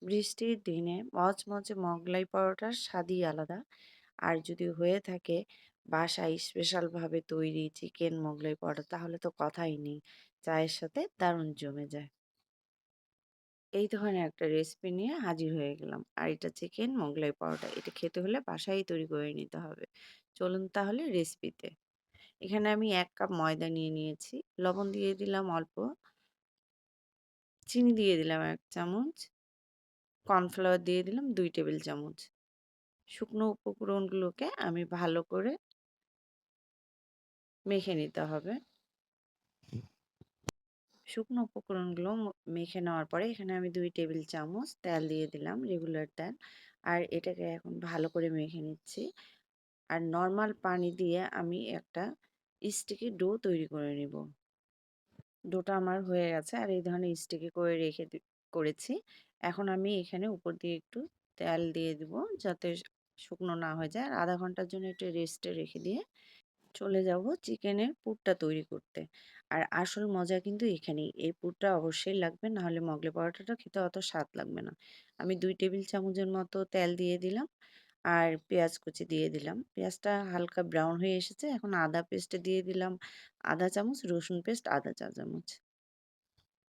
বৃষ্টির দিনে মচমচে মোগলাই পরোটার স্বাদই আলাদা। আর যদি হয়ে থাকে বাসায় স্পেশালভাবে তৈরি চিকেন মোগলাই পরোটা তাহলে তো কথাই নেই। চায়ের সাথে দারুণ জমে যায়। এই ধরনের একটা রেসিপি নিয়ে হাজির হয়ে গেলাম। আর এটা চিকেন মোগলাই পরোটা। এটা খেতে হলে বাসায়ই তৈরি করে নিতে হবে। চলুন তাহলে রেসিপিতে। এখানে আমি ১ কাপ ময়দা নিয়ে নিয়েছি। লবণ দিয়ে দিলাম অল্প, চিনি দিয়ে দিলাম ১ চামচ, কর্নফ্লাওয়ার দিয়ে দিলাম ২ টেবিল চামচ। শুকনো উপকরণগুলোকে আমি ভালো করে মেখে নিতে হবে। শুকনো উপকরণগুলো মেখে নেওয়ার পরে এখানে আমি ২ টেবিল চামচ তেল দিয়ে দিলাম, রেগুলার তেল। আর এটাকে এখন ভালো করে মেখে নিচ্ছি। আর নরমাল পানি দিয়ে আমি একটা স্টিকি ডো তৈরি করে নিব। ডোটা আমার হয়ে গেছে আর এই ধরনের স্টিকি করে করেছি। এখন আমি এখানে উপর দিয়ে একটু তেল দিয়ে দিব যাতে শুকনো না হয়ে যায়। আর ০.৫ ঘন্টার জন্য একটু রেস্টে রেখে দিয়ে চলে যাব চিকেনের পুরটা তৈরি করতে। আর আসল মজা কিন্তু এখানেই। এই পুরটা অবশ্যই লাগবে, নাহলে মোগলাই পরোটাটা খেতে অত স্বাদ লাগবে না। আমি ২ টেবিল চামচের মতো তেল দিয়ে দিলাম আর পেঁয়াজ কুচি দিয়ে দিলাম। পেঁয়াজটা হালকা ব্রাউন হয়ে এসেছে। এখন আদা পেস্ট দিয়ে দিলাম ০.৫ চামচ, রসুন পেস্ট ০.৫ চা চামচ।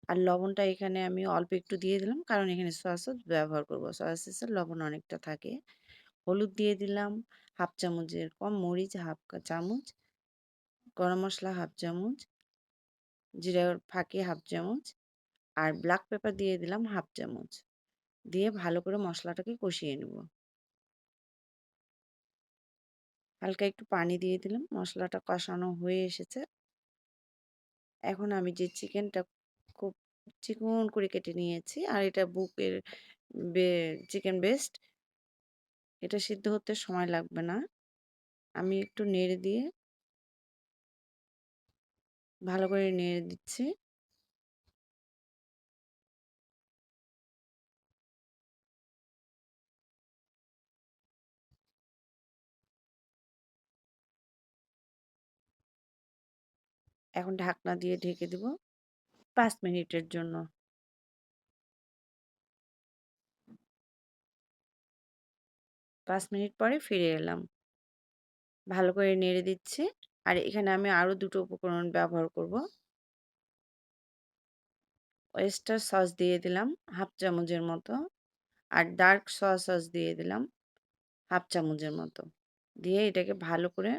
আর লবণটা এখানে আমি অল্প একটু দিয়ে দিলাম কারণ এখানে সয়া সস ব্যবহার করব। সয়া সসের লবণ অনেকটা থাকে। হলুদ দিয়ে দিলাম ১/২ চামচের কম, মরিচ ১/২ চামচ, গরম মসলা ১/২ চামচ, জিরার ফাঁকি ১/২ চামচ আর ব্ল্যাক পেপার দিয়ে দিলাম ১/২ চামচ। দিয়ে ভালো করে মসলাটাকে কষিয়ে নেব। হালকা একটু পানি দিয়ে দিলাম। মসলাটা কষানো হয়ে এসেছে। এখন আমি যে চিকেনটা খুব চিকন করে কেটে নিয়েছি আর এটা বুকের বে চিকেন ব্রেস্ট, এটা সিদ্ধ হতে সময় লাগবে না। আমি একটু নেড়ে দিয়ে ভালো করে নেড়ে দিচ্ছি। এখন ঢাকনা দিয়ে ঢেকে দিব ৫ মিনিটের জন্য। ৫ মিনিট পরে ফিরে এলাম। ভালো করে নেড়ে দিচ্ছি। আর এখানে আমি আরো ২ টো উপকরণ ব্যবহার করব। ওয়েস্টার সস দিয়ে দিলাম ১/২ চামচের মতো। আর ডার্ক সয়া সস দিয়ে দিলাম ১/২ চামচের মতো। দিয়ে এটাকে ভালো করে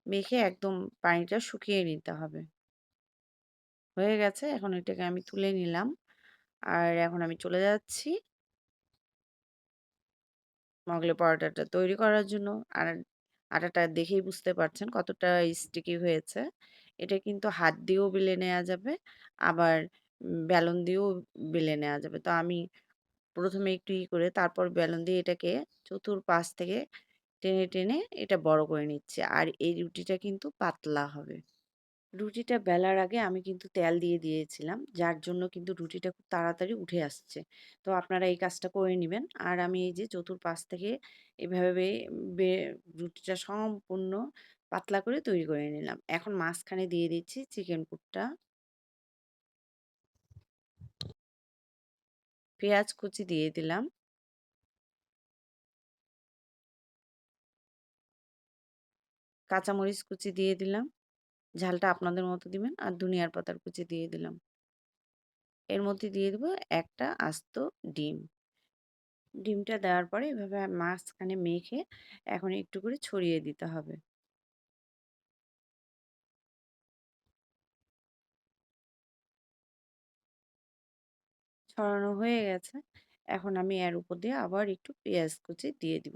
মেখে একদম পানিটা শুকিয়ে নিতে হবে। হয়ে গেছে, এখন এটাকে আমি তুলে নিলাম। আর এখন আমি চলে যাচ্ছি মোগলাই পরোটাটা তৈরি করার জন্য। আর আটাটা দেখেই বুঝতে পারছেন কতটা স্টিকি হয়েছে। এটা কিন্তু হাত দিয়েও বেলে নেওয়া যাবে, আবার বেলন দিয়েও বেলে নেওয়া যাবে। তো আমি ১ম এ একটু করে তারপর বেলন দিয়ে এটাকে চতুর্পাশ থেকে টেনে, টেনে এটা বড় করে নিচ্ছি। আর এই রুটিটা কিন্তু পাতলা হবে। রুটিটা বেলার আগে আমি কিন্তু তেল দিয়ে দিয়েছিলাম। যার জন্য কিন্তু রুটিটা খুব তাড়াতাড়ি উঠে আসছে। তো আপনারা এই কাজটা করে নিবেন। আর আমি এই যে চতুর্পাশ থেকে এভাবে বে রুটিটা সম্পূর্ণ পাতলা করে তৈরি করে নিলাম। এখন মাঝখানে দিয়ে দিচ্ছি চিকেন পুরটা, পেঁয়াজ কুচি দিয়ে দিলাম, কাঁচামরিচ কুচি দিয়ে দিলাম। ঝালটা আপনাদের মতো দিবেন। আর ধনিয়ার পাতার কুচি দিয়ে দিলাম। এর মধ্যে দিয়ে দেব একটা আস্ত ডিম। ডিমটা দেওয়ার পরে এভাবে মাঝখানে মেখে এখন একটু করে ছড়িয়ে দিতে হবে। ছড়ানো হয়ে গেছে। এখন আমি এর উপর দিয়ে আবার একটু পেঁয়াজ কুচি দিয়ে দিব।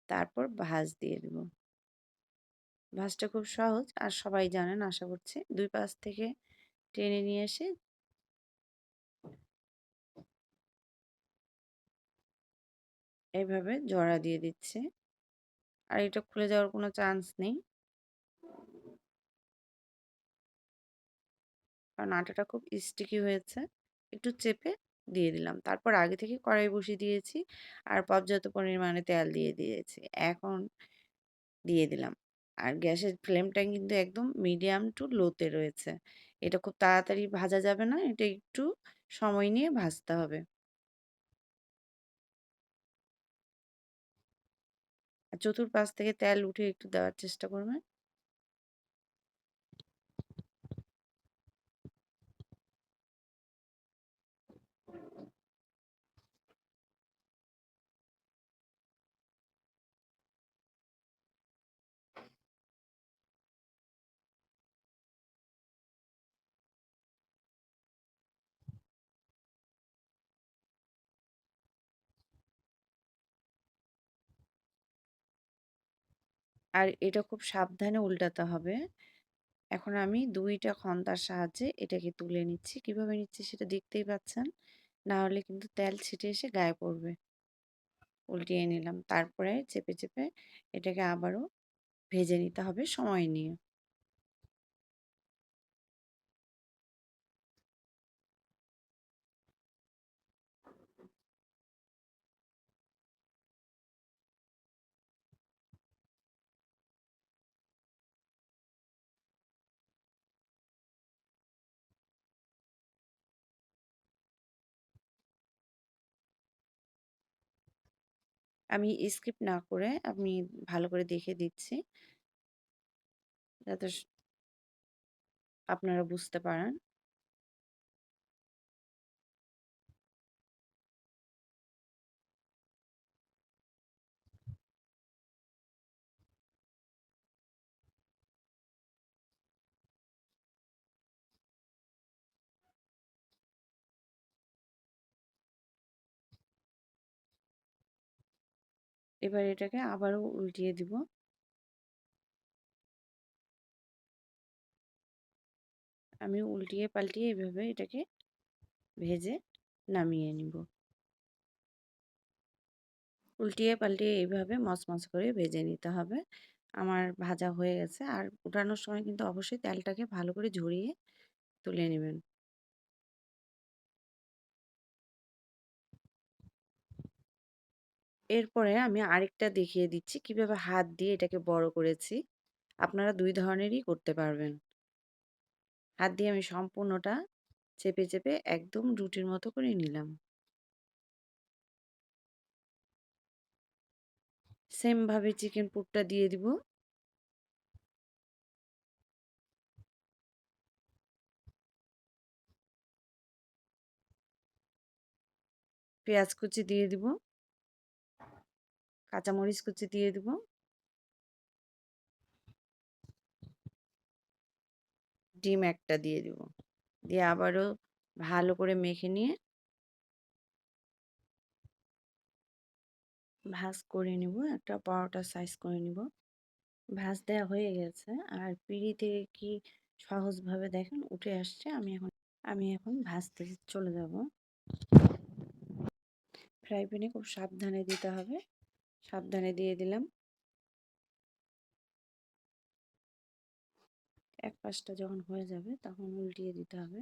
তারপর ভাঁজ দিয়ে দিব। ভাঁজটা খুব সহজ আর সবাই জানেন আশা করছি। ২ পাশ থেকে টেনে নিয়ে এসে এভাবে জড়া দিয়ে দিচ্ছি। আর এটা খুলে যাওয়ার কোনো চান্স নেই। কারণ আটাটা খুব স্টিকি হয়েছে। একটু চেপে দিয়ে দিলাম। তারপর আগে থেকে কড়াই বসিয়ে দিয়েছি আর পর্যাপ্ত পরিমাণে তেল দিয়ে দিয়েছি। এখন দিয়ে দিলাম। আর গ্যাসের ফ্লেমটা কিন্তু একদম মিডিয়াম টু লোতে রয়েছে। এটা খুব তাড়াতাড়ি ভাজা যাবে না। এটা একটু সময় নিয়ে ভাজতে হবে। আর চতুর্পাশ থেকে তেল উঠে একটু দেওয়ার চেষ্টা করবেন। আর এটা খুব সাবধানে উল্টাতে হবে। এখন আমি ২ টা খন্তার সাহায্যে এটাকে তুলে নিচ্ছি। কিভাবে নিচ্ছি সেটা দেখতেই পাচ্ছেন। না হলে কিন্তু তেল ছিটে এসে গায়ে পড়বে। উল্টিয়ে নিলাম। তারপরে চেপে, চেপে এটাকে আবারও ভেজে নিতে হবে সময় নিয়ে। আমি স্কিপ না করে আমি ভালো করে দেখে দিচ্ছি যাতে আপনারা বুঝতে পারেন। এবার এটাকে আবারও উল্টিয়ে দিব। আমি উল্টিয়ে পাল্টিয়ে এভাবে এটাকে ভেজে নামিয়ে নিব। উল্টিয়ে পাল্টিয়ে এইভাবে মচমচ করে ভেজে নিতে হবে। আমার ভাজা হয়ে গেছে। আর উঠানোর সময় কিন্তু অবশ্যই তেলটাকে ভালো করে ঝরিয়ে তুলে নেবেন। এরপরে আমি আরেকটা দেখিয়ে দিচ্ছি কিভাবে হাত দিয়ে এটাকে বড় করেছি। আপনারা ২ ধরনেরই করতে পারবেন। হাত দিয়ে আমি সম্পূর্ণটা চেপে, চেপে একদম রুটির মতো করে নিলাম। সেম ভাবে চিকেন পুরটা দিয়ে দিব। পেঁয়াজ কুচি দিয়ে দিব। কাঁচামরিচ কুচি দিয়ে দিব। ডিম একটা দিয়ে দিব। দিয়ে আবারও ভালো করে মেখে নিয়ে ভাঁজ করে নিব। একটা পরোটার সাইজ করে নিব। ভাঁজ দেওয়া হয়ে গেছে। আর পিঁড়ি থেকে কি সহজভাবে দেখেন উঠে আসছে। আমি এখন ভাজতে চলে যাব। ফ্রাই প্যানে খুব সাবধানে দিতে হবে। সাবধানে দিয়ে দিলাম। এক পাশটা যখন হয়ে যাবে তখন উল্টিয়ে দিতে হবে।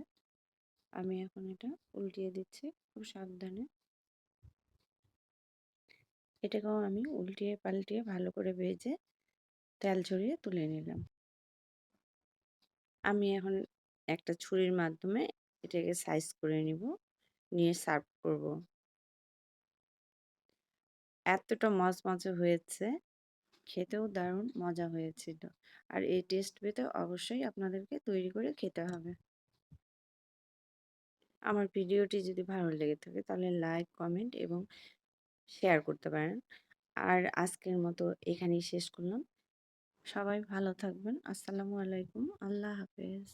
আমি এখন এটা উল্টিয়ে দিচ্ছি খুব সাবধানে। এটাকেও আমি উল্টিয়ে পাল্টিয়ে ভালো করে ভেজে তেল ঝরিয়ে তুলে নিলাম। আমি এখন একটা ছুরির মাধ্যমে এটাকে সাইজ করে নিব, নিয়ে সার্ভ করব। এতটা মচমচে হয়েছে, খেতেও দারুণ মজা হয়েছিল। আর এই টেস্ট পেতে অবশ্যই আপনাদেরকে তৈরি করে খেতে হবে। আমার ভিডিওটি যদি ভালো লেগে থাকে তাহলে লাইক, কমেন্ট এবং শেয়ার করতে পারেন। আর আজকের মতো এখানেই শেষ করলাম। সবাই ভালো থাকবেন। আসসালামু আলাইকুম। আল্লাহ হাফেজ।